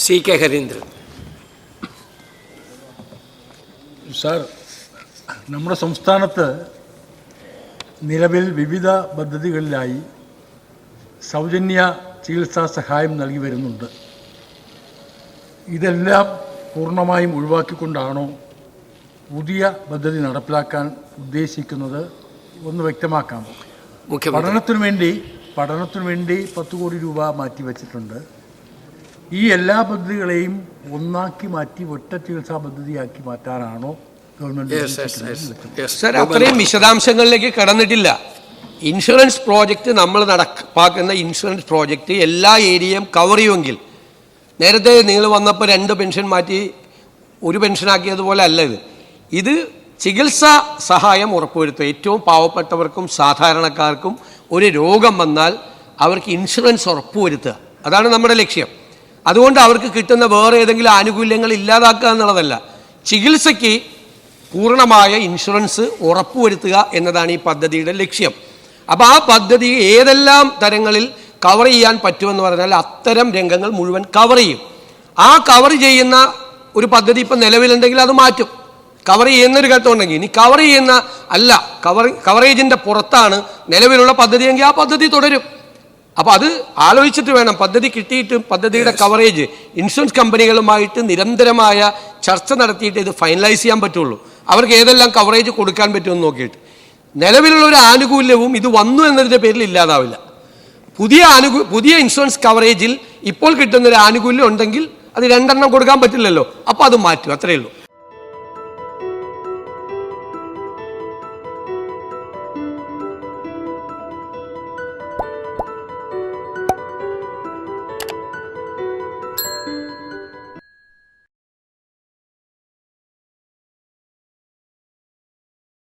C.K. Harindran. Sir, നമ്മുടെ സംസ്ഥാനത്ത് നിലവിൽ വിവിധ പദ്ധതികളിലായി സൗജന്യ ചികിത്സാ സഹായം നൽകി വരുന്നുണ്ട്. ഇതെല്ലാം പൂർണ്ണമായും ഒഴിവാക്കിക്കൊണ്ടാണോ പുതിയ പദ്ധതി നടപ്പിലാക്കാൻ ഉദ്ദേശിക്കുന്നത്? ഒന്ന് വ്യക്തമാക്കാമോ? പഠനത്തിനു വേണ്ടി 10 കോടി രൂപ മാറ്റിവെച്ചിട്ടുണ്ട്. ഈ എല്ലാ പദ്ധതികളെയും ഒന്നാക്കി മാറ്റി ഒറ്റ ചികിത്സാ പദ്ധതിയാക്കി മാറ്റാനാണോ ഗവൺമെൻറ്? സർ, അത്രയും വിശദാംശങ്ങളിലേക്ക് കടന്നിട്ടില്ല. ഇൻഷുറൻസ് പ്രോജക്റ്റ് നമ്മൾ നടപ്പാക്കുന്ന ഇൻഷുറൻസ് പ്രോജക്റ്റ് എല്ലാ ഏരിയയും കവർ ചെയ്യുമെങ്കിൽ, നേരത്തെ നിങ്ങൾ വന്നപ്പോൾ 2 പെൻഷൻ മാറ്റി 1 പെൻഷനാക്കിയതുപോലെ അല്ല ഇത് ചികിത്സാ സഹായം ഉറപ്പുവരുത്തുക. ഏറ്റവും പാവപ്പെട്ടവർക്കും സാധാരണക്കാർക്കും ഒരു രോഗം വന്നാൽ അവർക്ക് ഇൻഷുറൻസ് ഉറപ്പുവരുത്തുക, അതാണ് നമ്മുടെ ലക്ഷ്യം. അതുകൊണ്ട് അവർക്ക് കിട്ടുന്ന വേറെ ഏതെങ്കിലും ആനുകൂല്യങ്ങൾ ഇല്ലാതാക്കുക എന്നുള്ളതല്ല, ചികിത്സയ്ക്ക് പൂർണ്ണമായ ഇൻഷുറൻസ് ഉറപ്പുവരുത്തുക എന്നതാണ് ഈ പദ്ധതിയുടെ ലക്ഷ്യം. അപ്പോൾ ആ പദ്ധതി ഏതെല്ലാം തരങ്ങളിൽ കവർ ചെയ്യാൻ പറ്റുമെന്ന് പറഞ്ഞാൽ അത്തരം രംഗങ്ങൾ മുഴുവൻ കവർ ചെയ്യും. ആ കവർ ചെയ്യുന്ന ഒരു പദ്ധതി ഇപ്പം നിലവിലുണ്ടെങ്കിൽ അത് മാറ്റും. കവർ ചെയ്യുന്നൊരു ഘട്ടമുണ്ടെങ്കിൽ, ഇനി കവർ ചെയ്യുന്ന അല്ല, കവറേജിൻ്റെ പുറത്താണ് നിലവിലുള്ള പദ്ധതിയെങ്കിൽ ആ പദ്ധതി തുടരും. അപ്പോൾ അത് ആലോചിച്ചിട്ട് വേണം. പദ്ധതി കിട്ടിയിട്ട് പദ്ധതിയുടെ കവറേജ് ഇൻഷുറൻസ് കമ്പനികളുമായിട്ട് നിരന്തരമായ ചർച്ച നടത്തിയിട്ട് ഇത് ഫൈനലൈസ് ചെയ്യാൻ പറ്റുള്ളൂ. അവർക്ക് ഏതെല്ലാം കവറേജ് കൊടുക്കാൻ പറ്റുമെന്ന് നോക്കിയിട്ട്. നിലവിലുള്ള ഒരു ആനുകൂല്യവും ഇത് വന്നു എന്നതിൻ്റെ പേരിൽ ഇല്ലാതാവില്ല. പുതിയ ഇൻഷുറൻസ് കവറേജിൽ ഇപ്പോൾ കിട്ടുന്നൊരു ആനുകൂല്യം ഉണ്ടെങ്കിൽ അത് 2 കൊടുക്കാൻ പറ്റില്ലല്ലോ, അപ്പോൾ അത് മാറ്റും, അത്രയേ ഉള്ളൂ.